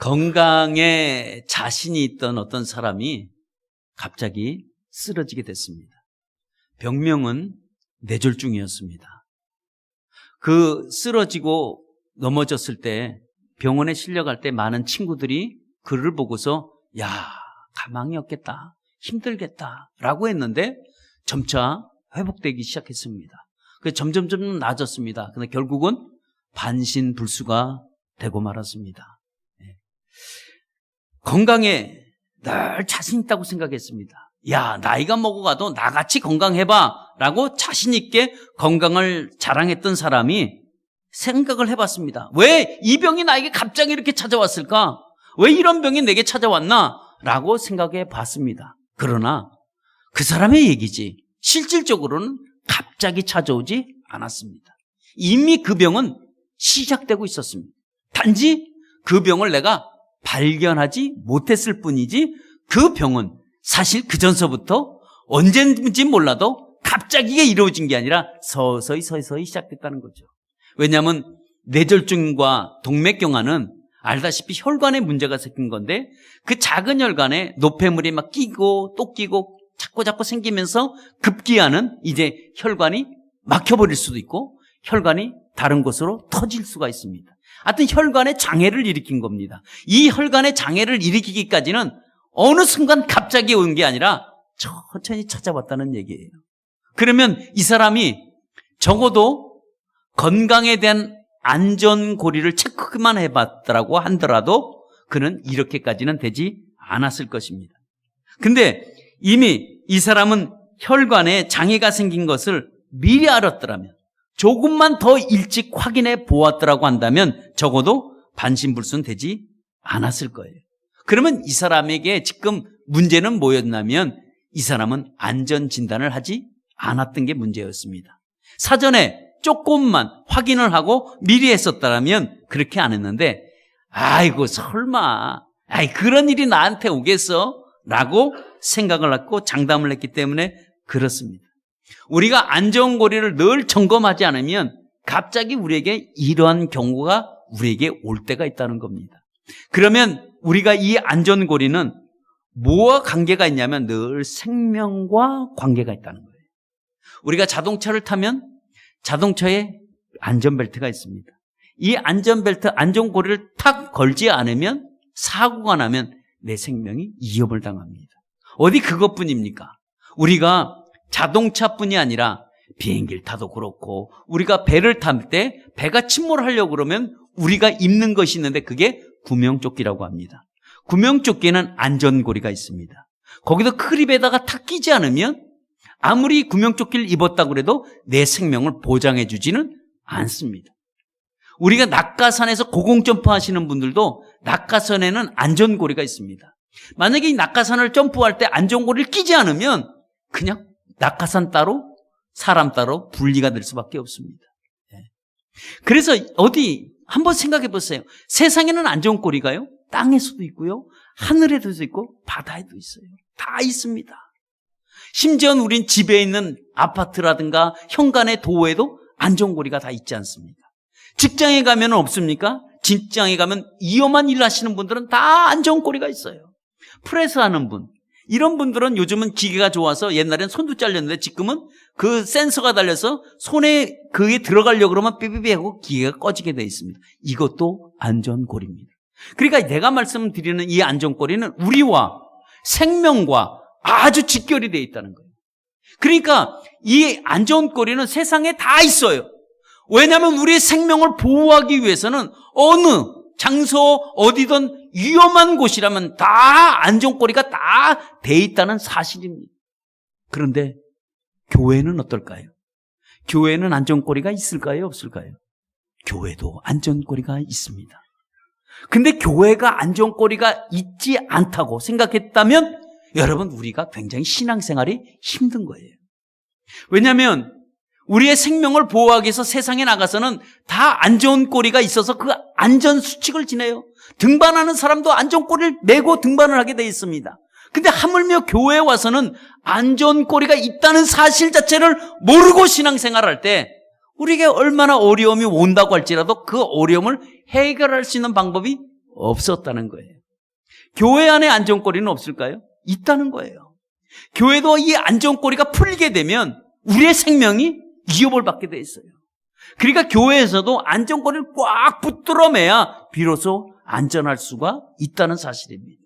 건강에 자신이 있던 어떤 사람이 갑자기 쓰러지게 됐습니다. 병명은 뇌졸중이었습니다. 그 쓰러지고 넘어졌을 때 병원에 실려갈 때 많은 친구들이 그를 보고서 야, 가망이 없겠다, 힘들겠다 라고 했는데 점차 회복되기 시작했습니다. 그래서 점점 나아졌습니다. 근데 결국은 반신불수가 되고 말았습니다. 건강에 늘 자신 있다고 생각했습니다. 야, 나이가 먹어가도 나같이 건강해봐 라고 자신 있게 건강을 자랑했던 사람이 생각을 해봤습니다. 왜 이 병이 나에게 갑자기 이렇게 찾아왔을까? 왜 이런 병이 내게 찾아왔나? 라고 생각해 봤습니다. 그러나 그 사람의 얘기지 실질적으로는 갑자기 찾아오지 않았습니다. 이미 그 병은 시작되고 있었습니다. 단지 그 병을 내가 발견하지 못했을 뿐이지 그 병은 사실 그 전서부터 언제인지 몰라도 갑자기 이루어진 게 아니라 서서히 시작됐다는 거죠. 왜냐하면 뇌졸중과 동맥경화는 알다시피 혈관에 문제가 생긴 건데 그 작은 혈관에 노폐물이 막 끼고 또 끼고 자꾸 생기면서 급기야는 이제 혈관이 막혀버릴 수도 있고 혈관이 다른 곳으로 터질 수가 있습니다. 하여튼 혈관에 장애를 일으킨 겁니다. 이 혈관에 장애를 일으키기까지는 어느 순간 갑자기 온 게 아니라 천천히 찾아왔다는 얘기예요. 그러면 이 사람이 적어도 건강에 대한 안전고리를 체크만 해봤더라고 하더라도 그는 이렇게까지는 되지 않았을 것입니다. 근데 이미 이 사람은 혈관에 장애가 생긴 것을 미리 알았더라면 조금만 더 일찍 확인해 보았더라고 한다면 적어도 반신불수는 되지 않았을 거예요. 그러면 이 사람에게 지금 문제는 뭐였냐면 이 사람은 안전진단을 하지 않았던 게 문제였습니다. 사전에 조금만 확인을 하고 미리 했었다면 그렇게 안 했는데 아이고 설마 그런 일이 나한테 오겠어? 라고 생각을 했고 장담을 했기 때문에 그렇습니다. 우리가 안전고리를 늘 점검하지 않으면 갑자기 우리에게 이러한 경우가 우리에게 올 때가 있다는 겁니다. 그러면 우리가 이 안전고리는 뭐와 관계가 있냐면 늘 생명과 관계가 있다는 거예요. 우리가 자동차를 타면 자동차에 안전벨트가 있습니다. 이 안전벨트, 안전고리를 탁 걸지 않으면 사고가 나면 내 생명이 위협을 당합니다. 어디 그것뿐입니까? 우리가 자동차뿐이 아니라 비행기를 타도 그렇고 우리가 배를 탈 때 배가 침몰하려고 그러면 우리가 입는 것이 있는데 그게 구명조끼라고 합니다. 구명조끼는 안전고리가 있습니다. 거기서 크립에다가 탁 끼지 않으면 아무리 구명조끼를 입었다고 해도 내 생명을 보장해 주지는 않습니다. 우리가 낙하산에서 고공점프 하시는 분들도 낙하산에는 안전고리가 있습니다. 만약에 이 낙하산을 점프할 때 안전고리를 끼지 않으면 그냥 낙하산 따로 사람 따로 분리가 될 수밖에 없습니다. 그래서 어디 한번 생각해 보세요. 세상에는 안전고리가요 땅에서도 있고요 하늘에도 있고 바다에도 있어요. 다 있습니다. 심지어는 우린 집에 있는 아파트라든가 현관의 도어에도 안전고리가 다 있지 않습니까? 직장에 가면 없습니까? 직장에 가면 위험한 일 하시는 분들은 다 안전고리가 있어요. 프레스 하는 분, 이런 분들은 요즘은 기계가 좋아서 옛날엔 손도 잘렸는데 지금은 그 센서가 달려서 손에 그게 들어가려고 그러면 삐삐삐 하고 기계가 꺼지게 돼 있습니다. 이것도 안전고리입니다. 그러니까 내가 말씀드리는 이 안전고리는 우리와 생명과 아주 직결이 되어 있다는 거예요. 그러니까 이 안전고리는 세상에 다 있어요. 왜냐하면 우리의 생명을 보호하기 위해서는 어느 장소 어디든 위험한 곳이라면 다 안전고리가 다 돼 있다는 사실입니다. 그런데 교회는 어떨까요? 교회는 안전고리가 있을까요? 없을까요? 교회도 안전고리가 있습니다. 근데 교회가 안전고리가 있지 않다고 생각했다면 여러분 우리가 굉장히 신앙생활이 힘든 거예요. 왜냐하면 우리의 생명을 보호하기 위해서 세상에 나가서는 다 안전고리가 있어서 그 안전수칙을 지내요. 등반하는 사람도 안전고리를 메고 등반을 하게 돼 있습니다. 근데 하물며 교회에 와서는 안전고리가 있다는 사실 자체를 모르고 신앙생활할 때 우리에게 얼마나 어려움이 온다고 할지라도 그 어려움을 해결할 수 있는 방법이 없었다는 거예요. 교회 안에 안전거리는 없을까요? 있다는 거예요. 교회도 이 안전거리가 풀리게 되면 우리의 생명이 위협을 받게 돼 있어요. 그러니까 교회에서도 안전거리를 꽉 붙들어 매야 비로소 안전할 수가 있다는 사실입니다.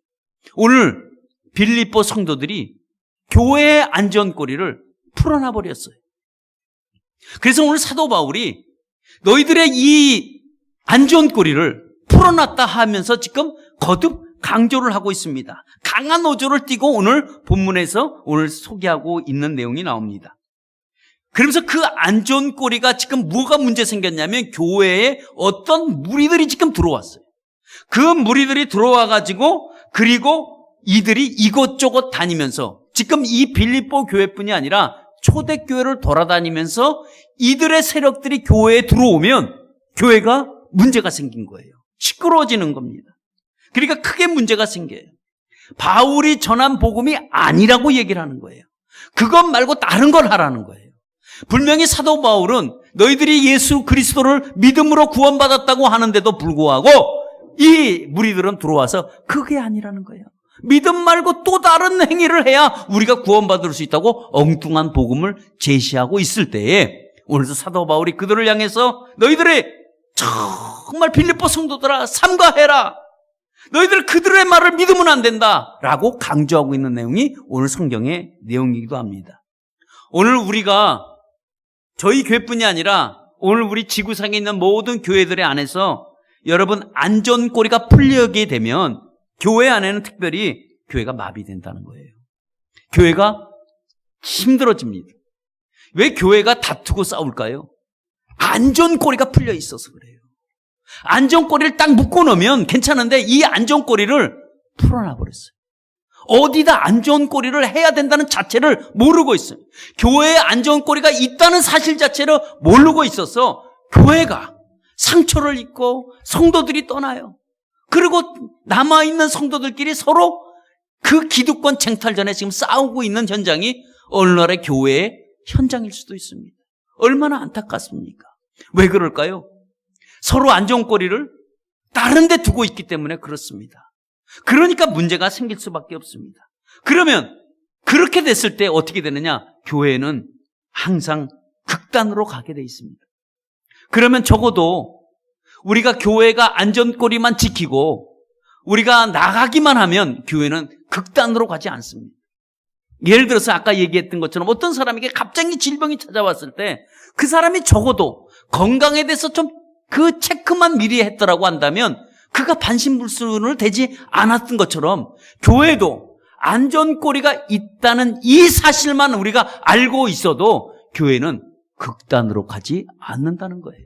오늘 빌립보 성도들이 교회의 안전거리를 풀어놔 버렸어요. 그래서 오늘 사도 바울이 너희들의 이 안전거리를 풀어놨다 하면서 지금 거듭 강조를 하고 있습니다. 강한 어조를 띠고 오늘 본문에서 오늘 소개하고 있는 내용이 나옵니다. 그러면서 그 안전거리가 지금 뭐가 문제 생겼냐면 교회에 어떤 무리들이 지금 들어왔어요. 그 무리들이 들어와가지고 그리고 이들이 이곳저곳 다니면서 지금 이 빌립보 교회뿐이 아니라 초대교회를 돌아다니면서 이들의 세력들이 교회에 들어오면 교회가 문제가 생긴 거예요. 시끄러워지는 겁니다. 그러니까 크게 문제가 생겨요. 바울이 전한 복음이 아니라고 얘기를 하는 거예요. 그것 말고 다른 걸 하라는 거예요. 분명히 사도 바울은 너희들이 예수 그리스도를 믿음으로 구원받았다고 하는데도 불구하고 이 무리들은 들어와서 그게 아니라는 거예요. 믿음 말고 또 다른 행위를 해야 우리가 구원받을 수 있다고 엉뚱한 복음을 제시하고 있을 때에 오늘도 사도 바울이 그들을 향해서 너희들이 정말 빌립보 성도들아 삼가해라. 너희들 그들의 말을 믿으면 안 된다 라고 강조하고 있는 내용이 오늘 성경의 내용이기도 합니다. 오늘 우리가 저희 교회뿐이 아니라 오늘 우리 지구상에 있는 모든 교회들의 안에서 여러분 안전고리가 풀리게 되면 교회 안에는 특별히 교회가 마비된다는 거예요. 교회가 힘들어집니다. 왜 교회가 다투고 싸울까요? 안전고리가 풀려 있어서 그래요. 안전고리를 딱 묶어놓으면 괜찮은데 이 안전고리를 풀어놔 버렸어요. 어디다 안전고리를 해야 된다는 자체를 모르고 있어요. 교회에 안전고리가 있다는 사실 자체를 모르고 있어서 교회가 상처를 입고 성도들이 떠나요. 그리고 남아있는 성도들끼리 서로 그 기득권 쟁탈전에 지금 싸우고 있는 현장이 오늘날의 교회의 현장일 수도 있습니다. 얼마나 안타깝습니까? 왜 그럴까요? 서로 안전고리를 다른 데 두고 있기 때문에 그렇습니다. 그러니까 문제가 생길 수밖에 없습니다. 그러면 그렇게 됐을 때 어떻게 되느냐? 교회는 항상 극단으로 가게 돼 있습니다. 그러면 적어도 우리가 교회가 안전고리만 지키고 우리가 나가기만 하면 교회는 극단으로 가지 않습니다. 예를 들어서 아까 얘기했던 것처럼 어떤 사람에게 갑자기 질병이 찾아왔을 때 그 사람이 적어도 건강에 대해서 좀 그 체크만 미리 했더라고 한다면 그가 반신불순을 되지 않았던 것처럼 교회도 안전고리가 있다는 이 사실만 우리가 알고 있어도 교회는 극단으로 가지 않는다는 거예요.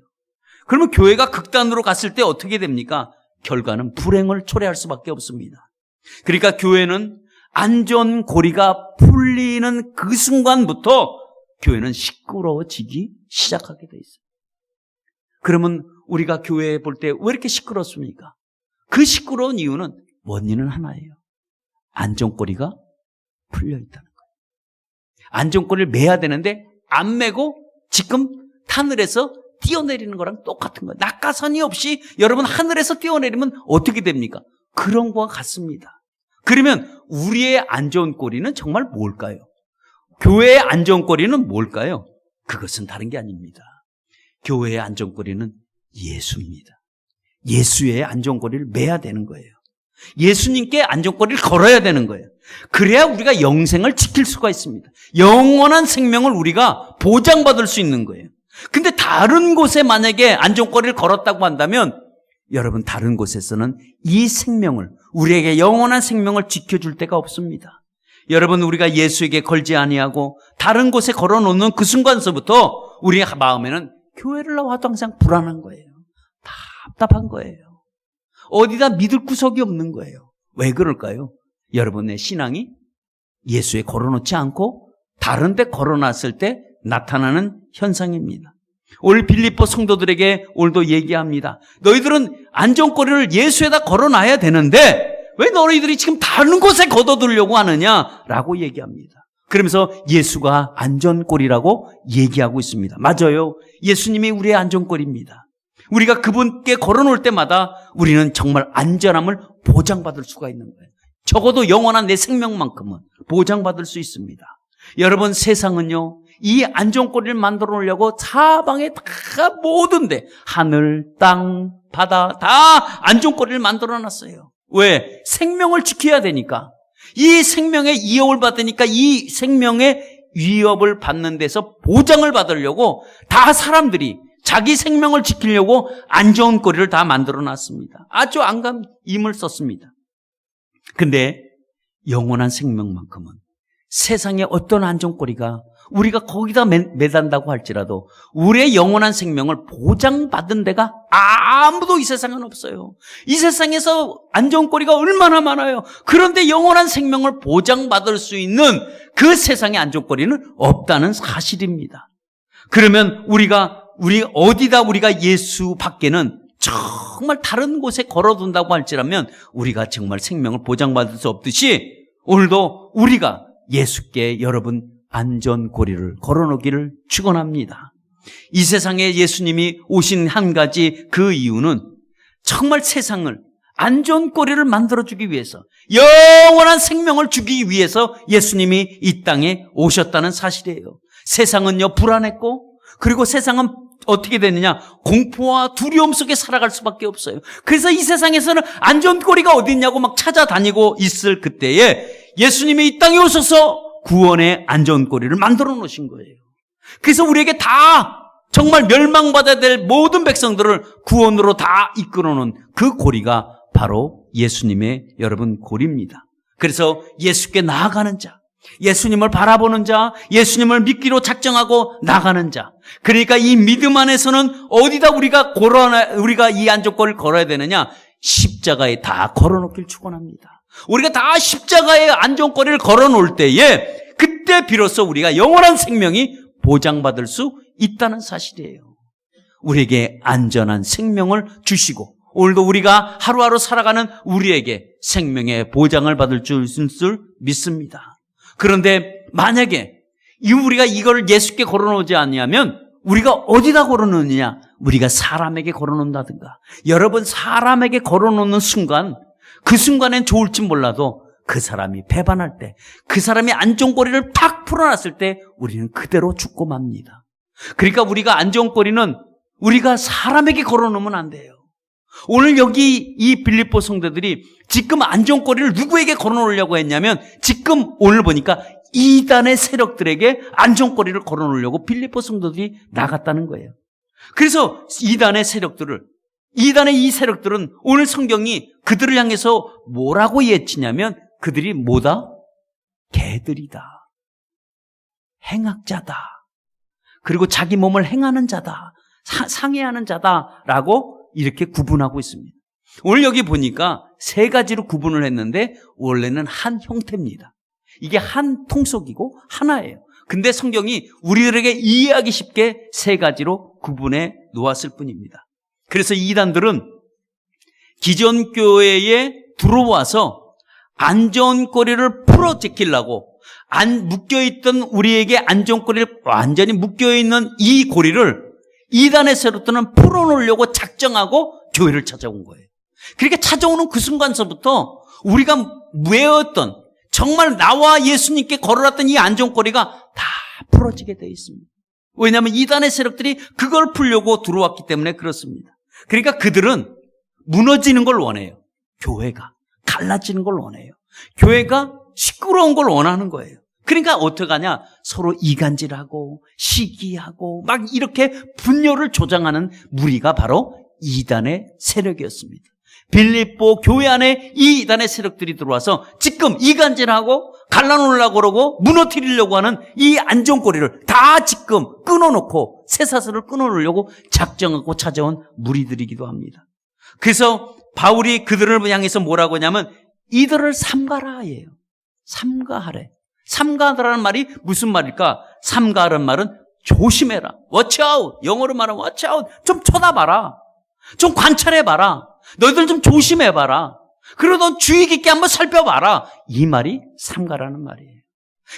그러면 교회가 극단으로 갔을 때 어떻게 됩니까? 결과는 불행을 초래할 수밖에 없습니다. 그러니까 교회는 안전고리가 풀리는 그 순간부터 교회는 시끄러워지기 시작하게 돼 있어요. 그러면 우리가 교회에 볼 때 왜 이렇게 시끄럽습니까? 그 시끄러운 이유는 원인은 하나예요. 안전고리가 풀려 있다는 거예요. 안전고리를 매야 되는데 안 매고 지금 하늘에서 뛰어내리는 거랑 똑같은 거예요. 낙하산이 없이 여러분 하늘에서 뛰어내리면 어떻게 됩니까? 그런 거와 같습니다. 그러면 우리의 안전고리는 정말 뭘까요? 교회의 안전고리는 뭘까요? 그것은 다른 게 아닙니다. 교회의 안전고리는 예수입니다. 예수의 안전고리를 매야 되는 거예요. 예수님께 안전고리를 걸어야 되는 거예요. 그래야 우리가 영생을 지킬 수가 있습니다. 영원한 생명을 우리가 보장받을 수 있는 거예요. 근데 다른 곳에 만약에 안전고리를 걸었다고 한다면 여러분 다른 곳에서는 이 생명을 우리에게 영원한 생명을 지켜줄 데가 없습니다. 여러분 우리가 예수에게 걸지 아니하고 다른 곳에 걸어놓는 그 순간서부터 우리의 마음에는 교회를 나와도 항상 불안한 거예요. 답답한 거예요. 어디다 믿을 구석이 없는 거예요. 왜 그럴까요? 여러분의 신앙이 예수에 걸어놓지 않고 다른 데 걸어놨을 때 나타나는 현상입니다. 오늘 빌립보 성도들에게 오늘도 얘기합니다. 너희들은 안전고리를 예수에다 걸어놔야 되는데 왜 너희들이 지금 다른 곳에 걷어두려고 하느냐라고 얘기합니다. 그러면서 예수가 안전고리라고 얘기하고 있습니다. 맞아요. 예수님이 우리의 안전고리입니다. 우리가 그분께 걸어놓을 때마다 우리는 정말 안전함을 보장받을 수가 있는 거예요. 적어도 영원한 내 생명만큼은 보장받을 수 있습니다. 여러분, 세상은요, 이 안전거리를 만들어 놓으려고 사방에 다 모든데 하늘, 땅, 바다 다 안전거리를 만들어 놨어요. 왜? 생명을 지켜야 되니까. 이 생명의 위협을 받으니까 이 생명의 위협을 받는 데서 보장을 받으려고 다 사람들이 자기 생명을 지키려고 안전거리를 다 만들어 놨습니다. 아주 안감임을 썼습니다. 근데 영원한 생명만큼은 세상에 어떤 안전거리가 우리가 거기다 매단다고 할지라도 우리의 영원한 생명을 보장받은 데가 아무도 이 세상은 없어요. 이 세상에서 안전거리가 얼마나 많아요. 그런데 영원한 생명을 보장받을 수 있는 그 세상의 안전거리는 없다는 사실입니다. 그러면 우리 어디다 우리가 예수 밖에는 정말 다른 곳에 걸어둔다고 할지라면 우리가 정말 생명을 보장받을 수 없듯이 오늘도 우리가 예수께 여러분 안전고리를 걸어놓기를 축원합니다. 이 세상에 예수님이 오신 한 가지 그 이유는 정말 세상을 안전고리를 만들어주기 위해서, 영원한 생명을 주기 위해서 예수님이 이 땅에 오셨다는 사실이에요. 세상은요 불안했고, 그리고 세상은 어떻게 되느냐, 공포와 두려움 속에 살아갈 수밖에 없어요. 그래서 이 세상에서는 안전고리가 어디 있냐고 막 찾아다니고 있을 그때에 예수님이 이 땅에 오셔서 구원의 안전고리를 만들어 놓으신 거예요. 그래서 우리에게 다 정말 멸망받아야 될 모든 백성들을 구원으로 다 이끌어 놓은 그 고리가 바로 예수님의 여러분 고리입니다. 그래서 예수께 나아가는 자, 예수님을 바라보는 자, 예수님을 믿기로 작정하고 나가는 자, 그러니까 이 믿음 안에서는 어디다 우리가 이 안전고리를 걸어야 되느냐? 십자가에 다 걸어놓길 축원합니다. 우리가 다 십자가의 안전거리를 걸어놓을 때에 그때 비로소 우리가 영원한 생명이 보장받을 수 있다는 사실이에요. 우리에게 안전한 생명을 주시고 오늘도 우리가 하루하루 살아가는 우리에게 생명의 보장을 받을 줄 믿습니다. 그런데 만약에 우리가 이걸 예수께 걸어놓지 않냐면 우리가 어디다 걸어놓느냐? 우리가 사람에게 걸어놓는다든가. 여러분, 사람에게 걸어놓는 순간, 그 순간엔 좋을지 몰라도 그 사람이 배반할 때, 그 사람이 안전고리를 탁 풀어놨을 때 우리는 그대로 죽고 맙니다. 그러니까 우리가 안전고리는 우리가 사람에게 걸어놓으면 안 돼요. 오늘 여기 이 빌립보 성도들이 지금 안전고리를 누구에게 걸어놓으려고 했냐면 지금 오늘 보니까 이단의 세력들에게 안전고리를 걸어놓으려고 빌립보 성도들이 나갔다는 거예요. 그래서 이단의 이 세력들은 오늘 성경이 그들을 향해서 뭐라고 예치냐면 그들이 뭐다? 개들이다. 행악자다. 그리고 자기 몸을 행하는 자다. 상해하는 자다라고 이렇게 구분하고 있습니다. 오늘 여기 보니까 세 가지로 구분을 했는데 원래는 한 형태입니다. 이게 한 통속이고 하나예요. 근데 성경이 우리들에게 이해하기 쉽게 세 가지로 구분해 놓았을 뿐입니다. 그래서 이단들은 기존 교회에 들어와서 안전고리를 풀어제끼려고 묶여있던 우리에게 안전고리를 완전히 묶여있는 이 고리를 이단의 세력들은 풀어놓으려고 작정하고 교회를 찾아온 거예요. 그렇게 찾아오는 그 순간서부터 우리가 외웠던 정말 나와 예수님께 걸어놨던 이 안전고리가 다 풀어지게 되어 있습니다. 왜냐하면 이단의 세력들이 그걸 풀려고 들어왔기 때문에 그렇습니다. 그러니까 그들은 무너지는 걸 원해요. 교회가 갈라지는 걸 원해요. 교회가 시끄러운 걸 원하는 거예요. 그러니까 어떻게 하냐? 서로 이간질하고 시기하고 막 이렇게 분열을 조장하는 무리가 바로 이단의 세력이었습니다. 빌립보 교회 안에 이 이단의 세력들이 들어와서 지금 이간질하고 갈라놓으려고 그러고 무너뜨리려고 하는 이 안전고리를 다 지금 끊어놓고 쇠사슬을 끊어놓으려고 작정하고 찾아온 무리들이기도 합니다. 그래서 바울이 그들을 향해서 뭐라고 하냐면 이들을 삼가라예요. 삼가하래. 삼가하라는 말이 무슨 말일까? 삼가하라는 말은 조심해라. watch out. 영어로 말하면 watch out. 좀 쳐다봐라. 좀 관찰해봐라. 너희들 좀 조심해봐라. 그리고 넌 주의 깊게 한번 살펴봐라. 이 말이 삼가라는 말이에요.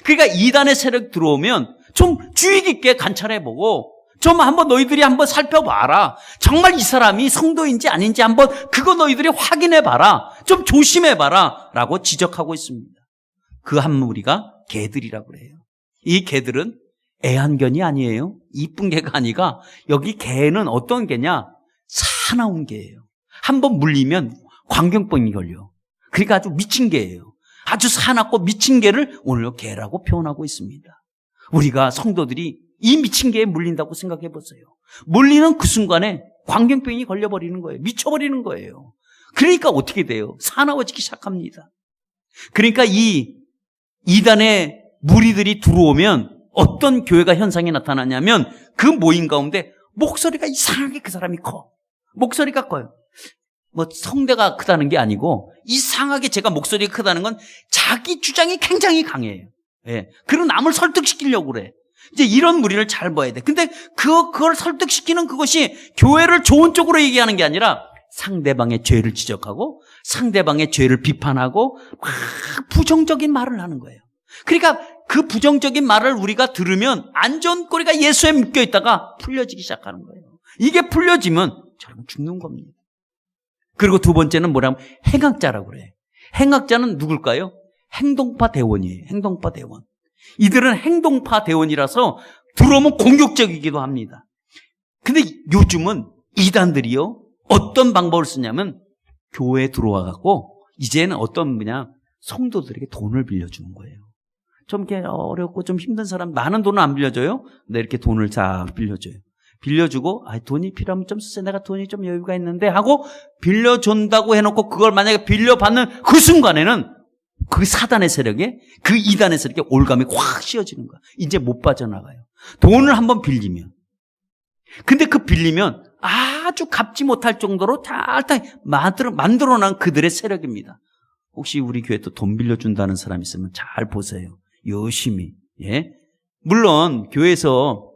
그러니까 이단의 세력 들어오면 좀 주의 깊게 관찰해보고 좀 한번 너희들이 한번 살펴봐라. 정말 이 사람이 성도인지 아닌지 한번 그거 너희들이 확인해봐라. 좀 조심해봐라. 라고 지적하고 있습니다. 그 한 무리가 개들이라고 그래요. 이 개들은 애완견이 아니에요. 이쁜 개가 아니라 여기 개는 어떤 개냐? 사나운 개예요. 한번 물리면 광경병이 걸려. 그러니까 아주 미친 개예요. 아주 사납고 미친 개를 오늘 개라고 표현하고 있습니다. 우리가 성도들이 이 미친 개에 물린다고 생각해 보세요. 물리는 그 순간에 광경병이 걸려버리는 거예요. 미쳐버리는 거예요. 그러니까 어떻게 돼요? 사나워지기 시작합니다. 그러니까 이 이단의 무리들이 들어오면 어떤 교회가 현상이 나타나냐면 그 모임 가운데 목소리가 이상하게 그 사람이 커. 목소리가 커요. 뭐 성대가 크다는 게 아니고 이상하게 제가 목소리가 크다는 건 자기 주장이 굉장히 강해요. 예. 그리고 남을 설득시키려고 그래. 이제 이런 무리를 잘 봐야 돼. 근데 그걸 설득시키는 그것이 교회를 좋은 쪽으로 얘기하는 게 아니라 상대방의 죄를 지적하고 상대방의 죄를 비판하고 막 부정적인 말을 하는 거예요. 그러니까 그 부정적인 말을 우리가 들으면 안전꼬리가 예수에 묶여 있다가 풀려지기 시작하는 거예요. 이게 풀려지면 저는 죽는 겁니다. 그리고 두 번째는 뭐냐면 행악자라고 그래. 행악자는 누굴까요? 행동파 대원이에요. 행동파 대원. 이들은 행동파 대원이라서 들어오면 공격적이기도 합니다. 근데 요즘은 이단들이요 어떤 방법을 쓰냐면 교회에 들어와갖고 이제는 어떤 성도들에게 돈을 빌려주는 거예요. 좀 이렇게 어렵고 좀 힘든 사람 많은 돈은 안 빌려줘요. 근데 이렇게 돈을 다 빌려줘요. 빌려주고 돈이 필요하면 좀 쓰세요. 내가 돈이 좀 여유가 있는데 하고 빌려준다고 해놓고 그걸 만약에 빌려받는 그 순간에는 그 사단의 세력에 그 이단의 세력에 올감이 확 씌워지는 거야. 이제 못 빠져나가요. 돈을 한번 빌리면. 근데 그 빌리면 아주 갚지 못할 정도로 잘 만들어낸 그들의 세력입니다. 혹시 우리 교회 또 돈 빌려준다는 사람 있으면 잘 보세요. 열심히. 예. 물론 교회에서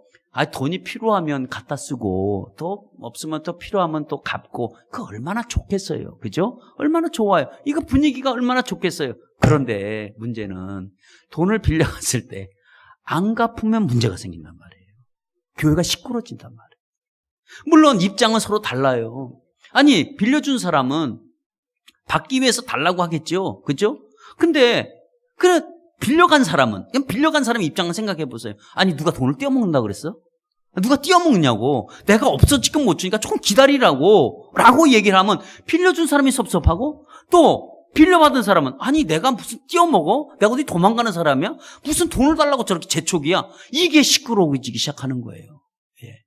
돈이 필요하면 갖다 쓰고 또 없으면 또 필요하면 또 갚고 그 얼마나 좋겠어요. 그죠? 얼마나 좋아요. 이거 분위기가 얼마나 좋겠어요. 그런데 문제는 돈을 빌려갔을 때 안 갚으면 문제가 생긴단 말이에요. 교회가 시끄러진단 말이에요. 물론 입장은 서로 달라요. 아니 빌려준 사람은 받기 위해서 달라고 하겠죠. 그죠? 근데 그래 빌려간 사람은 그냥 빌려간 사람 입장을 생각해 보세요. 아니 누가 돈을 떼어먹는다 그랬어? 누가 떼어먹냐고. 내가 없어 지금 못 주니까 조금 기다리라고 라고 얘기를 하면 빌려준 사람이 섭섭하고 또 빌려받은 사람은 아니 내가 무슨 떼어먹어? 내가 어디 도망가는 사람이야? 무슨 돈을 달라고 저렇게 재촉이야? 이게 시끄러워지기 시작하는 거예요. 예.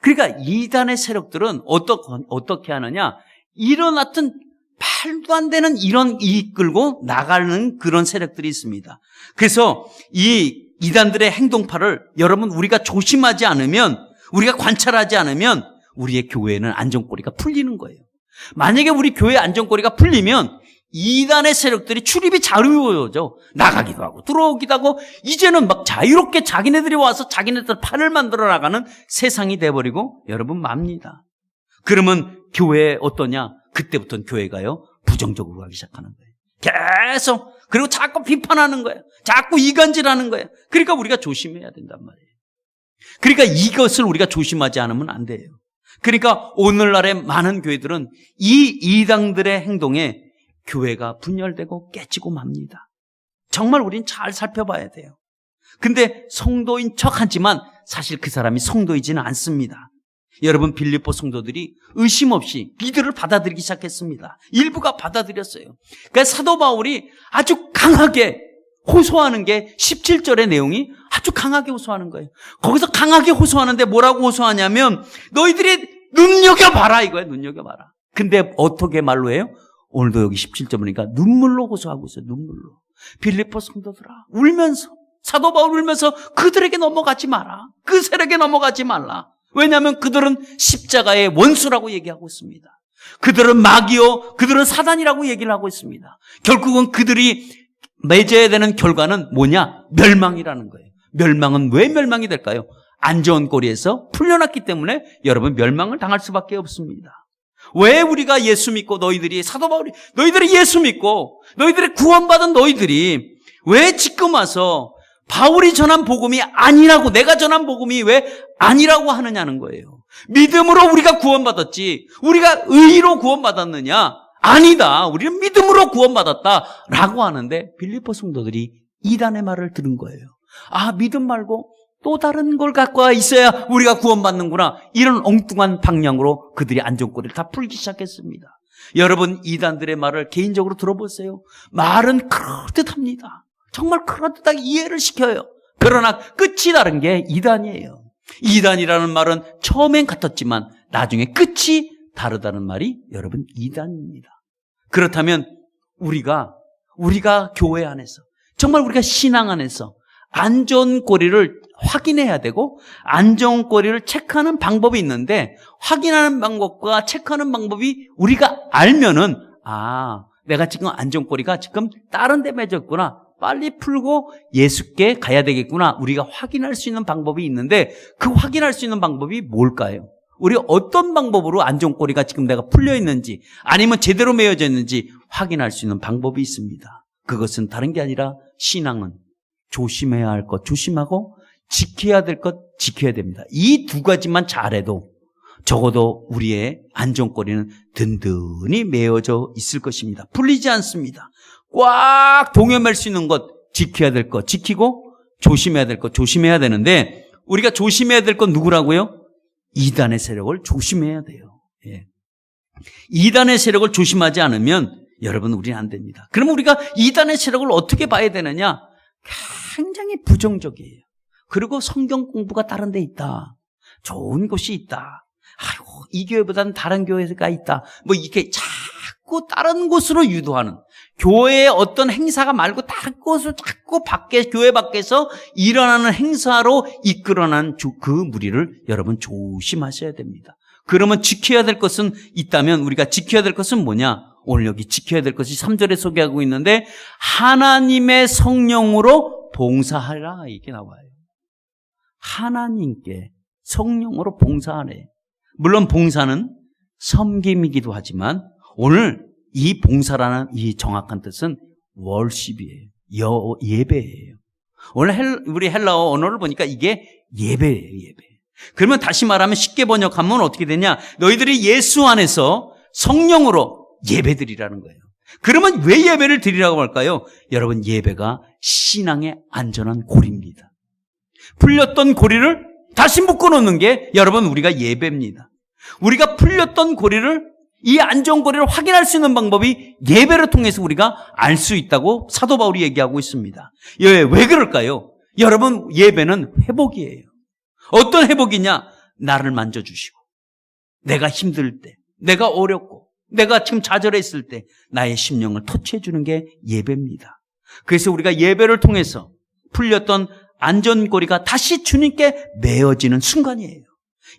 그러니까 이단의 세력들은 어떻게 하느냐 이런 하여튼 말도 안 되는 이런 이익 끌고 나가는 그런 세력들이 있습니다. 그래서 이 이단들의 행동파를 여러분 우리가 조심하지 않으면 우리가 관찰하지 않으면 우리의 교회는 안전꼬리가 풀리는 거예요. 만약에 우리 교회 안전꼬리가 풀리면 이단의 세력들이 출입이 자유로워져 나가기도 하고 들어오기도 하고 이제는 막 자유롭게 자기네들이 와서 자기네들 판을 만들어 나가는 세상이 돼버리고 여러분 맙니다. 그러면 교회에 어떠냐? 그때부터는 교회가요 부정적으로 가기 시작하는 거예요. 계속 그리고 자꾸 비판하는 거예요. 자꾸 이간질하는 거예요. 그러니까 우리가 조심해야 된단 말이에요. 그러니까 이것을 우리가 조심하지 않으면 안 돼요. 그러니까 오늘날의 많은 교회들은 이 이단들의 행동에 교회가 분열되고 깨지고 맙니다. 정말 우린 잘 살펴봐야 돼요. 근데 성도인 척하지만 사실 그 사람이 성도이지는 않습니다. 여러분 빌립보 성도들이 의심 없이 이들을 받아들이기 시작했습니다. 일부가 받아들였어요. 그러니까 사도 바울이 아주 강하게 호소하는 게 17절의 내용이 아주 강하게 호소하는 거예요. 거기서 강하게 호소하는데 뭐라고 호소하냐면 너희들이 눈여겨봐라 이거예요. 눈여겨봐라. 근데 어떻게 말로 해요? 오늘도 여기 17절 보니까 눈물로 호소하고 있어요. 눈물로. 빌립보 성도들아 울면서 사도 바울 울면서 그들에게 넘어가지 마라. 그 세력에 넘어가지 말라. 왜냐하면 그들은 십자가의 원수라고 얘기하고 있습니다. 그들은 마귀요 그들은 사단이라고 얘기를 하고 있습니다. 결국은 그들이 맺어야 되는 결과는 뭐냐? 멸망이라는 거예요. 멸망은 왜 멸망이 될까요? 안전꼬리에서 풀려났기 때문에 여러분 멸망을 당할 수밖에 없습니다. 왜 우리가 예수 믿고 너희들이 사도 바울이 너희들이 예수 믿고 너희들이 구원받은 너희들이 왜 지금 와서 바울이 전한 복음이 아니라고, 내가 전한 복음이 왜 아니라고 하느냐는 거예요. 믿음으로 우리가 구원받았지, 우리가 의로 구원받았느냐? 아니다. 우리는 믿음으로 구원받았다라고 하는데 빌립보 성도들이 이단의 말을 들은 거예요. 아, 믿음 말고 또 다른 걸 갖고 있어야 우리가 구원받는구나. 이런 엉뚱한 방향으로 그들이 안전꼬리를 다 풀기 시작했습니다. 여러분, 이단들의 말을 개인적으로 들어보세요. 말은 그럴듯합니다. 정말 그럴듯하게 이해를 시켜요. 그러나 끝이 다른 게 이단이에요. 이단이라는 말은 처음엔 같았지만 나중에 끝이 다르다는 말이 여러분 이단입니다. 그렇다면 우리가 교회 안에서, 정말 우리가 신앙 안에서 안전꼬리를 확인해야 되고 안전꼬리를 체크하는 방법이 있는데, 확인하는 방법과 체크하는 방법이 우리가 알면은, 아, 내가 지금 안전꼬리가 지금 다른 데 맺었구나, 빨리 풀고 예수께 가야 되겠구나, 우리가 확인할 수 있는 방법이 있는데, 그 확인할 수 있는 방법이 뭘까요? 우리 어떤 방법으로 안전꼬리가 지금 내가 풀려 있는지 아니면 제대로 매어져 있는지 확인할 수 있는 방법이 있습니다. 그것은 다른 게 아니라 신앙은 조심해야 할 것 조심하고 지켜야 될 것 지켜야 됩니다. 이 두 가지만 잘해도 적어도 우리의 안전꼬리는 든든히 매어져 있을 것입니다. 풀리지 않습니다. 꽉 동여맬 수 있는 것 지켜야 될 것 지키고 조심해야 될 것 조심해야 되는데, 우리가 조심해야 될 건 누구라고요? 이단의 세력을 조심해야 돼요. 예. 이단의 세력을 조심하지 않으면 여러분 우리는 안 됩니다. 그럼 우리가 이단의 세력을 어떻게 봐야 되느냐? 굉장히 부정적이에요. 그리고 성경 공부가 다른 데 있다, 좋은 곳이 있다, 아이고 이 교회보다는 다른 교회가 있다, 뭐 이렇게 자꾸 다른 곳으로 유도하는, 교회의 어떤 행사가 말고 다른 곳으로 자꾸 교회 밖에서 일어나는 행사로 이끌어난 그 무리를 여러분 조심하셔야 됩니다. 그러면 지켜야 될 것은 있다면 우리가 지켜야 될 것은 뭐냐? 오늘 여기 지켜야 될 것이 3절에 소개하고 있는데, 하나님의 성령으로 봉사하라, 이게 나와요. 하나님께 성령으로 봉사하래. 물론 봉사는 섬김이기도 하지만 오늘 이 봉사라는 이 정확한 뜻은 월십이에요. 예배예요. 오늘 우리 헬라어 언어를 보니까 이게 예배예요, 예배. 그러면 다시 말하면 쉽게 번역하면 어떻게 되냐? 너희들이 예수 안에서 성령으로 예배드리라는 거예요. 그러면 왜 예배를 드리라고 할까요? 여러분, 예배가 신앙의 안전한 고리입니다. 풀렸던 고리를 다시 묶어놓는 게 여러분 우리가 예배입니다. 우리가 풀렸던 고리를, 이 안전고리를 확인할 수 있는 방법이 예배를 통해서 우리가 알 수 있다고 사도 바울이 얘기하고 있습니다. 왜 그럴까요? 여러분, 예배는 회복이에요. 어떤 회복이냐? 나를 만져주시고, 내가 힘들 때, 내가 어렵고, 내가 지금 좌절했을 때 나의 심령을 터치해주는 게 예배입니다. 그래서 우리가 예배를 통해서 풀렸던 안전고리가 다시 주님께 메어지는 순간이에요.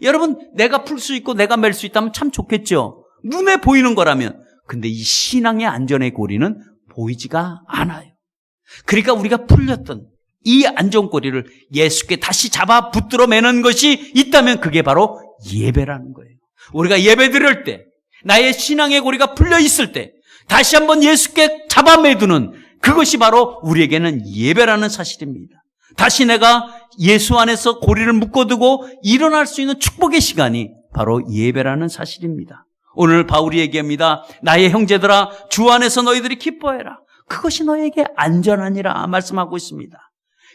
여러분, 내가 풀 수 있고 내가 맬 수 있다면 참 좋겠죠. 눈에 보이는 거라면. 근데 이 신앙의 안전의 고리는 보이지가 않아요. 그러니까 우리가 풀렸던 이 안전고리를 예수께 다시 잡아 붙들어 매는 것이 있다면 그게 바로 예배라는 거예요. 우리가 예배 드릴 때, 나의 신앙의 고리가 풀려 있을 때 다시 한번 예수께 잡아 매두는 그것이 바로 우리에게는 예배라는 사실입니다. 다시 내가 예수 안에서 고리를 묶어두고 일어날 수 있는 축복의 시간이 바로 예배라는 사실입니다. 오늘 바울이 얘기합니다. 나의 형제들아, 주 안에서 너희들이 기뻐해라. 그것이 너에게 안전하니라 말씀하고 있습니다.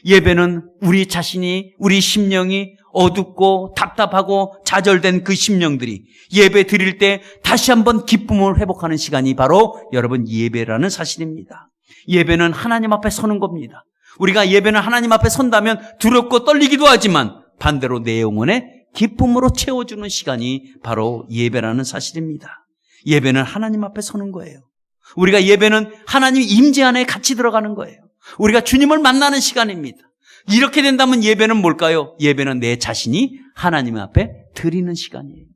예배는 우리 자신이, 우리 심령이 어둡고 답답하고 좌절된 그 심령들이 예배 드릴 때 다시 한번 기쁨을 회복하는 시간이 바로 여러분 예배라는 사실입니다. 예배는 하나님 앞에 서는 겁니다. 우리가 예배는 하나님 앞에 선다면 두렵고 떨리기도 하지만 반대로 내 영혼에 기쁨으로 채워주는 시간이 바로 예배라는 사실입니다. 예배는 하나님 앞에 서는 거예요. 우리가 예배는 하나님 임재 안에 같이 들어가는 거예요. 우리가 주님을 만나는 시간입니다. 이렇게 된다면 예배는 뭘까요? 예배는 내 자신이 하나님 앞에 드리는 시간이에요.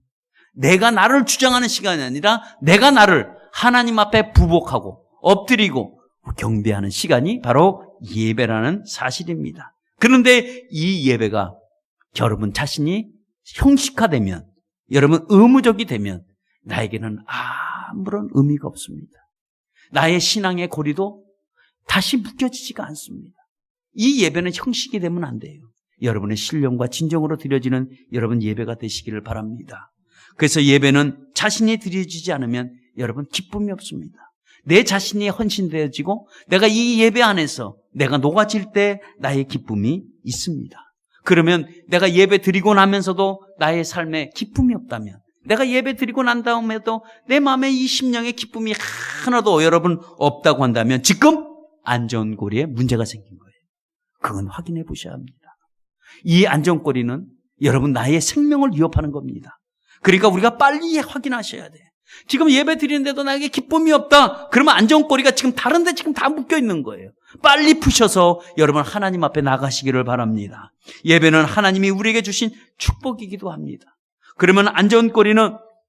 내가 나를 주장하는 시간이 아니라 내가 나를 하나님 앞에 부복하고 엎드리고 경배하는 시간이 바로 예배라는 사실입니다. 그런데 이 예배가 여러분 자신이 형식화되면, 여러분 의무적이 되면 나에게는 아무런 의미가 없습니다. 나의 신앙의 고리도 다시 묶여지지가 않습니다. 이 예배는 형식이 되면 안 돼요. 여러분의 신령과 진정으로 드려지는 여러분 예배가 되시기를 바랍니다. 그래서 예배는 자신이 드려지지 않으면 여러분 기쁨이 없습니다. 내 자신이 헌신되어지고 내가 이 예배 안에서 내가 녹아질 때 나의 기쁨이 있습니다. 그러면 내가 예배 드리고 나면서도 나의 삶에 기쁨이 없다면, 내가 예배 드리고 난 다음에도 내 마음에 이 심령의 기쁨이 하나도 여러분 없다고 한다면 지금 안전고리에 문제가 생긴 거예요. 그건 확인해 보셔야 합니다. 이 안전고리는 여러분 나의 생명을 위협하는 겁니다. 그러니까 우리가 빨리 확인하셔야 돼요. 지금 예배 드리는데도 나에게 기쁨이 없다. 그러면 안전고리가 지금 다른 데 지금 다 묶여 있는 거예요. 빨리 푸셔서 여러분 하나님 앞에 나가시기를 바랍니다. 예배는 하나님이 우리에게 주신 축복이기도 합니다. 그러면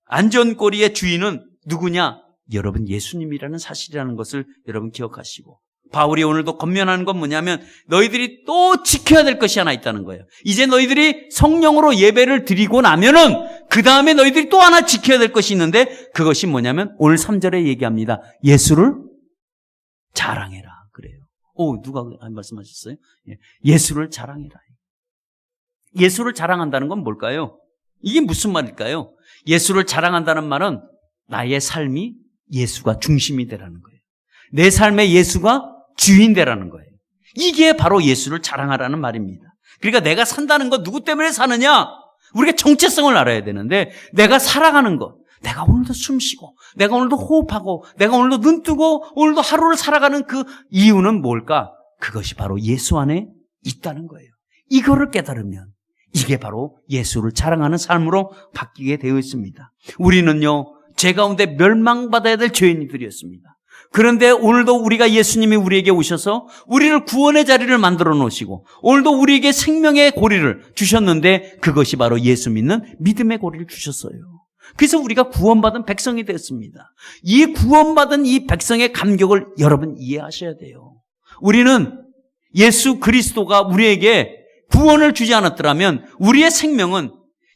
안전고리의 주인은 누구냐? 여러분 예수님이라는 사실이라는 것을 여러분 기억하시고, 바울이 오늘도 권면하는 건 뭐냐면 너희들이 또 지켜야 될 것이 하나 있다는 거예요. 이제 너희들이 성령으로 예배를 드리고 나면은 그 다음에 너희들이 또 하나 지켜야 될 것이 있는데, 그것이 뭐냐면 오늘 3절에 얘기합니다. 예수를 자랑해라 그래요. 누가 말씀하셨어요? 예수를 자랑해라. 예수를 자랑한다는 건 뭘까요? 이게 무슨 말일까요? 예수를 자랑한다는 말은 나의 삶이 예수가 중심이 되라는 거예요. 내 삶에 예수가 주인 되라는 거예요. 이게 바로 예수를 자랑하라는 말입니다. 그러니까 내가 산다는 건 누구 때문에 사느냐? 우리가 정체성을 알아야 되는데, 내가 살아가는 것, 내가 오늘도 숨 쉬고, 내가 오늘도 호흡하고, 내가 오늘도 눈 뜨고, 오늘도 하루를 살아가는 그 이유는 뭘까? 그것이 바로 예수 안에 있다는 거예요. 이거를 깨달으면 이게 바로 예수를 자랑하는 삶으로 바뀌게 되어 있습니다. 우리는요, 죄 가운데 멸망받아야 될 죄인들이었습니다. 그런데 오늘도 우리가 예수님이 우리에게 오셔서 우리를 구원의 자리를 만들어 놓으시고 오늘도 우리에게 생명의 고리를 주셨는데, 그것이 바로 예수 믿는 믿음의 고리를 주셨어요. 그래서 우리가 구원받은 백성이 되었습니다. 이 구원받은 이 백성의 감격을 여러분 이해하셔야 돼요. 우리는 예수 그리스도가 우리에게 구원을 주지 않았더라면 우리의 생명은,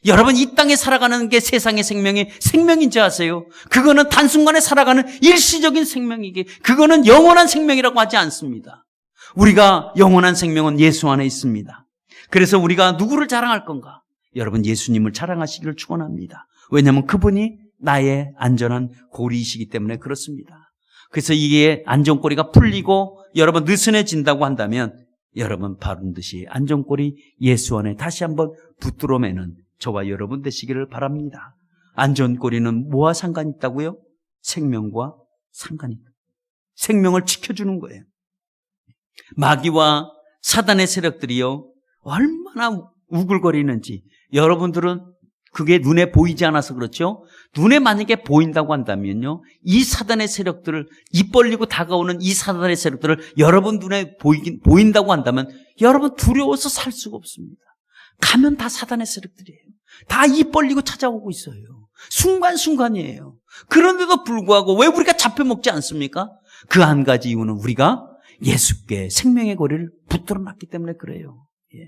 여러분 이 땅에 살아가는 게 세상의 생명인지 아세요? 그거는 단순간에 살아가는 일시적인 생명이기, 그거는 영원한 생명이라고 하지 않습니다. 우리가 영원한 생명은 예수 안에 있습니다. 그래서 우리가 누구를 자랑할 건가? 여러분 예수님을 자랑하시기를 축원합니다. 왜냐하면 그분이 나의 안전한 고리이시기 때문에 그렇습니다. 그래서 이게 안전고리가 풀리고 여러분 느슨해진다고 한다면 여러분 반드시 안전고리 예수 안에 다시 한번 붙들어 매는 저와 여러분 되시기를 바랍니다. 안전고리는 뭐와 상관이 있다고요? 생명과 상관이 있다. 생명을 지켜주는 거예요. 마귀와 사단의 세력들이요, 얼마나 우글거리는지 여러분들은 그게 눈에 보이지 않아서 그렇죠? 눈에 만약에 보인다고 한다면요, 이 사단의 세력들을, 입 벌리고 다가오는 이 사단의 세력들을 여러분 눈에 보인다고 한다면 여러분 두려워서 살 수가 없습니다. 가면 다 사단의 세력들이에요. 다 입 벌리고 찾아오고 있어요. 순간순간이에요. 그런데도 불구하고 왜 우리가 잡혀먹지 않습니까? 그 한 가지 이유는 우리가 예수께 생명의 고리를 붙들어 놨기 때문에 그래요. 예.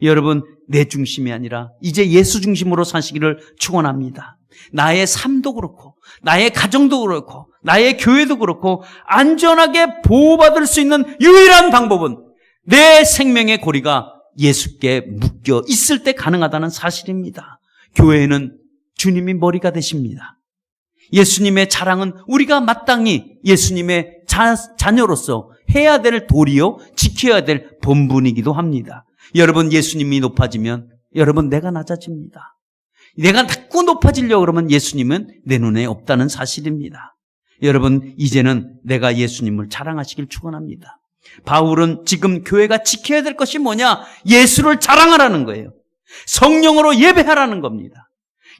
여러분 내 중심이 아니라 이제 예수 중심으로 사시기를 축원합니다. 나의 삶도 그렇고 나의 가정도 그렇고 나의 교회도 그렇고 안전하게 보호받을 수 있는 유일한 방법은 내 생명의 고리가 예수께 묶여 있을 때 가능하다는 사실입니다. 교회는 주님이 머리가 되십니다. 예수님의 자랑은 우리가 마땅히 예수님의 자녀로서 해야 될 도리요, 지켜야 될 본분이기도 합니다. 여러분 예수님이 높아지면 여러분 내가 낮아집니다. 내가 자꾸 높아지려고 그러면 예수님은 내 눈에 없다는 사실입니다. 여러분 이제는 내가 예수님을 자랑하시길 축원합니다. 바울은 지금 교회가 지켜야 될 것이 뭐냐? 예수를 자랑하라는 거예요. 성령으로 예배하라는 겁니다.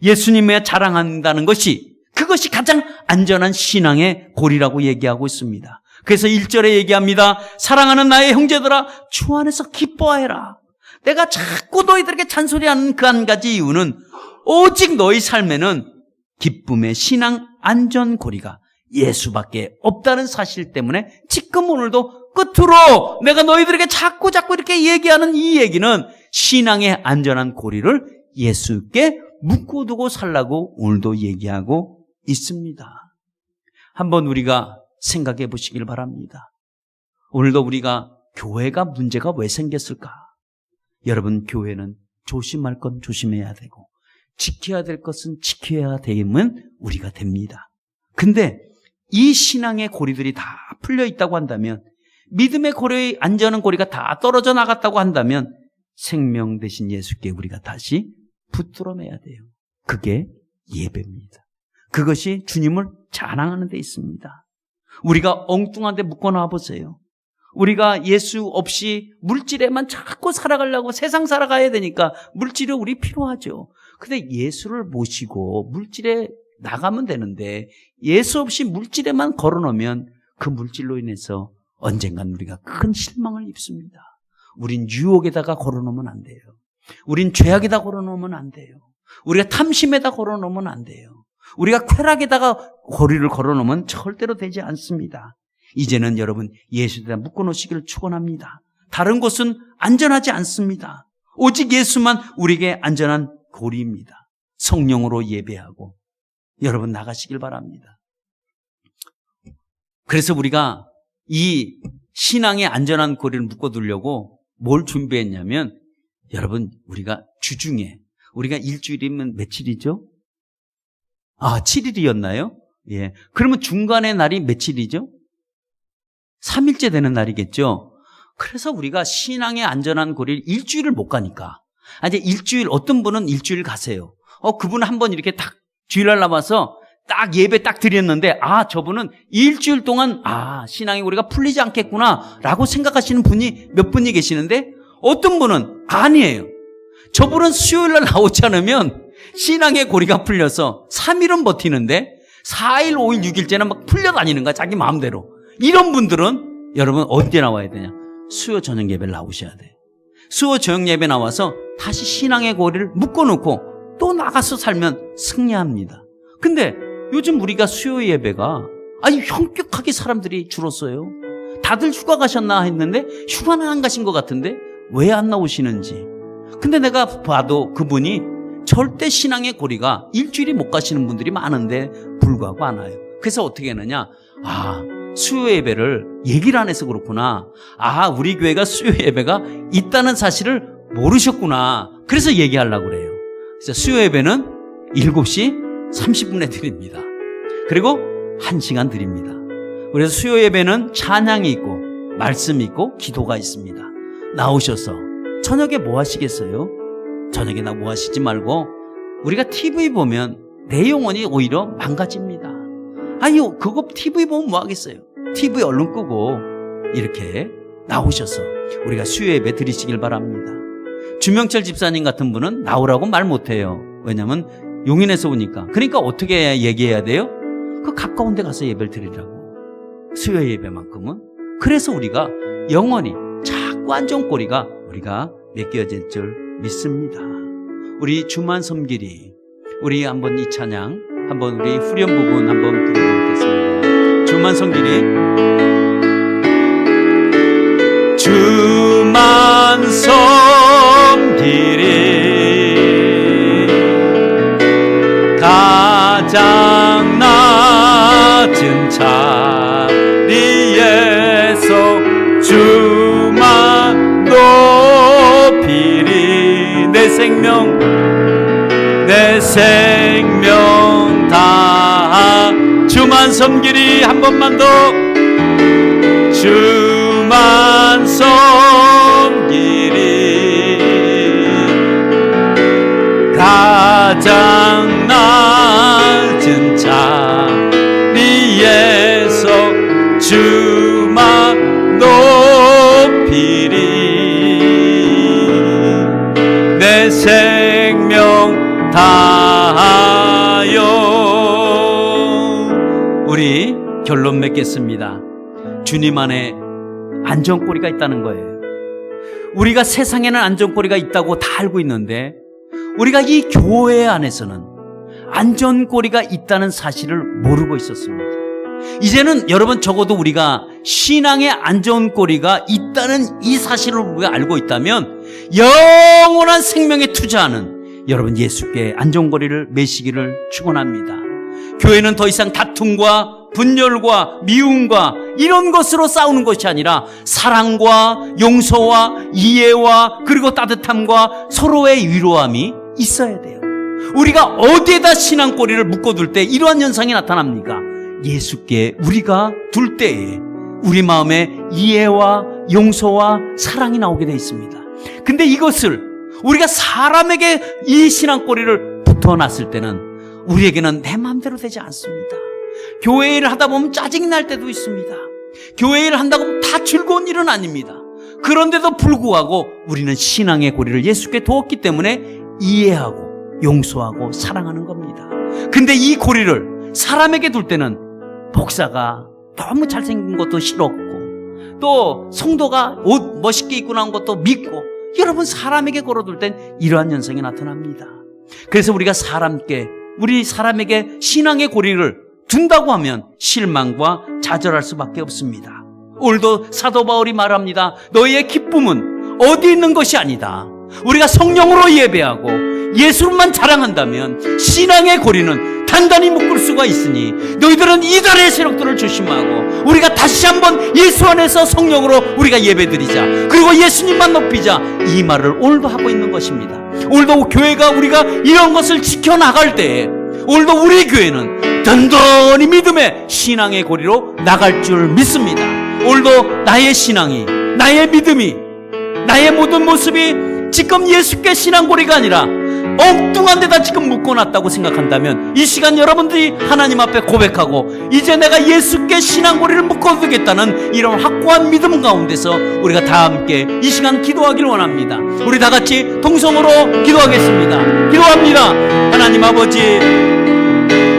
예수님의 자랑한다는 것이, 그것이 가장 안전한 신앙의 고리라고 얘기하고 있습니다. 그래서 1절에 얘기합니다. 사랑하는 나의 형제들아, 주 안에서 기뻐하여라. 내가 자꾸 너희들에게 잔소리하는 그 한 가지 이유는 오직 너희 삶에는 기쁨의 신앙 안전고리가 예수밖에 없다는 사실 때문에 지금 오늘도 끝으로 내가 너희들에게 자꾸 이렇게 얘기하는 이 얘기는 신앙의 안전한 고리를 예수께 묶어두고 살라고 오늘도 얘기하고 있습니다. 한번 우리가 생각해 보시길 바랍니다. 오늘도 우리가 교회가 문제가 왜 생겼을까? 여러분, 교회는 조심할 건 조심해야 되고 지켜야 될 것은 지켜야 되면 우리가 됩니다. 근데 이 신앙의 고리들이 다 풀려 있다고 한다면, 믿음의 고리, 안전한 고리가 다 떨어져 나갔다고 한다면 생명 되신 예수께 우리가 다시 붙들어내야 돼요. 그게 예배입니다. 그것이 주님을 자랑하는 데 있습니다. 우리가 엉뚱한 데 묶어놔 보세요. 우리가 예수 없이 물질에만 자꾸 살아가려고 세상 살아가야 되니까 물질이 우리 필요하죠. 근데 예수를 모시고 물질에 나가면 되는데 예수 없이 물질에만 걸어놓으면 그 물질로 인해서 언젠간 우리가 큰 실망을 입습니다. 우린 유혹에다가 걸어놓으면 안 돼요. 우린 죄악에다 걸어놓으면 안 돼요. 우리가 탐심에다 걸어놓으면 안 돼요. 우리가 쾌락에다가 고리를 걸어놓으면 절대로 되지 않습니다. 이제는 여러분 예수에다 묶어놓으시기를 축원합니다. 다른 곳은 안전하지 않습니다. 오직 예수만 우리에게 안전한 고리입니다. 성령으로 예배하고 여러분 나가시길 바랍니다. 그래서 우리가 이 신앙의 안전한 고리를 묶어두려고 뭘 준비했냐면, 여러분 우리가 주중에 우리가 일주일이면 며칠이죠? 7일이었나요? 예. 그러면 중간의 날이 며칠이죠? 3일째 되는 날이겠죠? 그래서 우리가 신앙의 안전한 고리를 일주일을 못 가니까, 이제 일주일, 어떤 분은 일주일 가세요. 그분은 한번 이렇게 딱 주일날 남아서 딱 예배 딱 드렸는데, 저분은 일주일 동안, 신앙의 고리가 풀리지 않겠구나, 라고 생각하시는 분이 몇 분이 계시는데, 어떤 분은 아니에요. 저분은 수요일날 나오지 않으면 신앙의 고리가 풀려서 3일은 버티는데 4일, 5일, 6일째는 막 풀려다니는 거야, 자기 마음대로. 이런 분들은 여러분 언제 나와야 되냐? 수요 저녁 예배를 나오셔야 돼. 수요 저녁 예배 나와서 다시 신앙의 고리를 묶어놓고 또 나가서 살면 승리합니다. 근데 요즘 우리가 수요 예배가 현격하게 사람들이 줄었어요. 다들 휴가 가셨나 했는데 휴가는 안 가신 것 같은데 왜 안 나오시는지. 근데 내가 봐도 그분이 절대 신앙의 고리가 일주일이 못 가시는 분들이 많은데 불구하고 안 와요. 그래서 어떻게 했느냐? 수요 예배를 얘기를 안 해서 그렇구나. 우리 교회가 수요 예배가 있다는 사실을 모르셨구나. 그래서 얘기하려고 그래요. 그래서 수요 예배는 7시 30분에 드립니다. 그리고 1시간 드립니다. 그래서 수요 예배는 찬양이 있고 말씀이 있고 기도가 있습니다. 나오셔서 저녁에 뭐 하시겠어요? 저녁에 뭐 하시지 말고 우리가 TV 보면 내 영혼이 오히려 망가집니다. 그거 TV 보면 뭐 하겠어요? TV 얼른 끄고 이렇게 나오셔서 우리가 수요 예배 드리시길 바랍니다. 주명철 집사님 같은 분은 나오라고 말 못해요. 왜냐하면 용인에서 오니까. 그러니까 어떻게 얘기해야 돼요? 그 가까운 데 가서 예배를 드리라고. 수요 예배만큼은. 그래서 우리가 영원히 자꾸 안전고리가 우리가 맡겨질 줄 믿습니다. 우리 주만 섬기리, 우리 한번 이 찬양 한번 우리 후렴 부분 한번 부르겠습니다. 주만 섬기리. 주만 섬기리 가장 낮은 자리에서 주만 높이리. 내 생명 다 주만 섬기리. 한 번만 더. 주만 섬기리 가장 낮은 자리에서 주만 높이리. 내 생명 다하여. 우리 결론 맺겠습니다. 주님 안에 안전고리가 있다는 거예요. 우리가 세상에는 안전고리가 있다고 다 알고 있는데 우리가 이 교회 안에서는 안전고리가 있다는 사실을 모르고 있었습니다. 이제는 여러분 적어도 우리가 신앙의 안전고리가 있다는 이 사실을 우리가 알고 있다면 영원한 생명에 투자하는 여러분 예수께 안전고리를 매시기를 축원합니다. 교회는 더 이상 다툼과 분열과 미움과 이런 것으로 싸우는 것이 아니라 사랑과 용서와 이해와 그리고 따뜻함과 서로의 위로함이 있어야 돼요. 우리가 어디에다 신앙고리를 묶어둘 때 이러한 현상이 나타납니까? 예수께 우리가 둘 때에 우리 마음에 이해와 용서와 사랑이 나오게 되어 있습니다. 근데 이것을 우리가 사람에게 이 신앙고리를 붙어놨을 때는 우리에게는 내 마음대로 되지 않습니다. 교회 일을 하다 보면 짜증이 날 때도 있습니다. 교회 일을 한다고 하면 다 즐거운 일은 아닙니다. 그런데도 불구하고 우리는 신앙의 고리를 예수께 두었기 때문에 이해하고 용서하고 사랑하는 겁니다. 근데 이 고리를 사람에게 둘 때는 목사가 너무 잘생긴 것도 싫었고 또 성도가 옷 멋있게 입고 나온 것도 믿고 여러분 사람에게 걸어둘 땐 이러한 현상이 나타납니다. 그래서 우리가 우리 사람에게 신앙의 고리를 둔다고 하면 실망과 좌절할 수밖에 없습니다. 오늘도 사도 바울이 말합니다. 너희의 기쁨은 어디 있는 것이 아니다. 우리가 성령으로 예배하고 예수만 자랑한다면 신앙의 고리는 단단히 묶을 수가 있으니 너희들은 이달의 세력들을 조심하고 우리가 다시 한번 예수 안에서 성령으로 우리가 예배드리자. 그리고 예수님만 높이자. 이 말을 오늘도 하고 있는 것입니다. 오늘도 교회가 우리가 이런 것을 지켜나갈 때에 오늘도 우리 교회는 든든히 믿음의 신앙의 고리로 나갈 줄 믿습니다. 오늘도 나의 신앙이, 나의 믿음이, 나의 모든 모습이 지금 예수께 신앙고리가 아니라 엉뚱한 데다 지금 묶어놨다고 생각한다면 이 시간 여러분들이 하나님 앞에 고백하고 이제 내가 예수께 신앙고리를 묶어두겠다는 이런 확고한 믿음 가운데서 우리가 다 함께 이 시간 기도하길 원합니다. 우리 다 같이 동성으로 기도하겠습니다. 기도합니다. 하나님 아버지,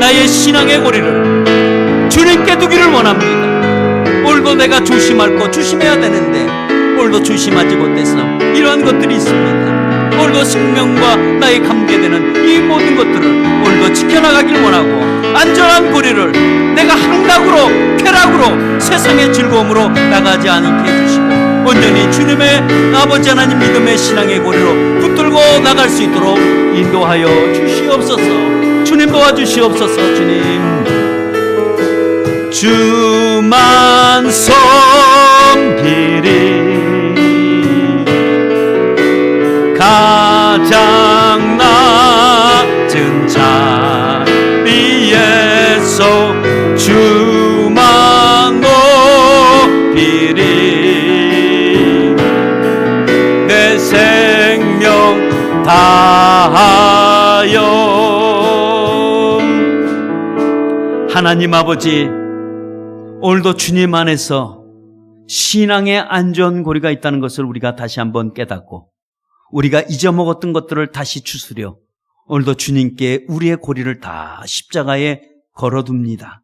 나의 신앙의 고리를 주님께 두기를 원합니다. 오늘도 내가 조심할 거 조심해야 되는데 오늘도 조심하지 못해서 이러한 것들이 있습니다. 오늘도 생명과 나의 관계되는 이 모든 것들을 오늘도 지켜나가길 원하고 안전한 고리를 내가 항락으로 쾌락으로 세상의 즐거움으로 나가지 않게 해주시고 온전히 주님의 아버지 하나님 믿음의 신앙의 고리로 붙들고 나갈 수 있도록 인도하여 주시옵소서. 주님 도와주시옵소서. 주님 주만 섬기리 가장 낮은 자리에서 주만 높이리 내 생명 다하여. 하나님 아버지, 오늘도 주님 안에서 신앙의 안전고리가 있다는 것을 우리가 다시 한번 깨닫고 우리가 잊어먹었던 것들을 다시 추스려 오늘도 주님께 우리의 고리를 다 십자가에 걸어둡니다.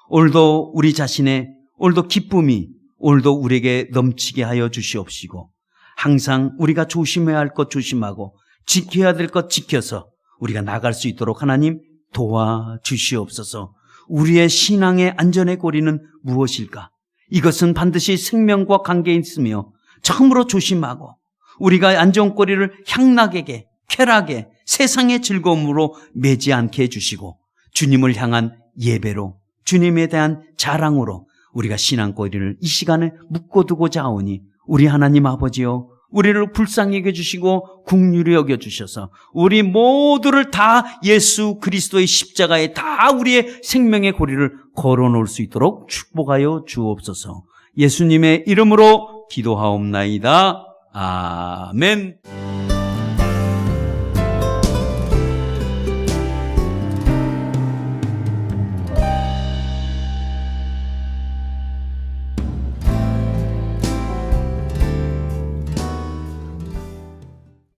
오늘도 우리 자신의 오늘도 기쁨이 오늘도 우리에게 넘치게 하여 주시옵시고 항상 우리가 조심해야 할 것 조심하고 지켜야 될 것 지켜서 우리가 나갈 수 있도록 하나님 도와주시옵소서. 우리의 신앙의 안전의 고리는 무엇일까? 이것은 반드시 생명과 관계에 있으며 처음으로 조심하고 우리가 안전고리를 향락에게 쾌락에 세상의 즐거움으로 매지 않게 해주시고 주님을 향한 예배로 주님에 대한 자랑으로 우리가 신앙고리를 이 시간에 묶어두고자 하오니 우리 하나님 아버지여 우리를 불쌍히 여겨주시고 긍휼히 여겨주셔서 우리 모두를 다 예수 그리스도의 십자가에 다 우리의 생명의 고리를 걸어놓을 수 있도록 축복하여 주옵소서. 예수님의 이름으로 기도하옵나이다. 아멘.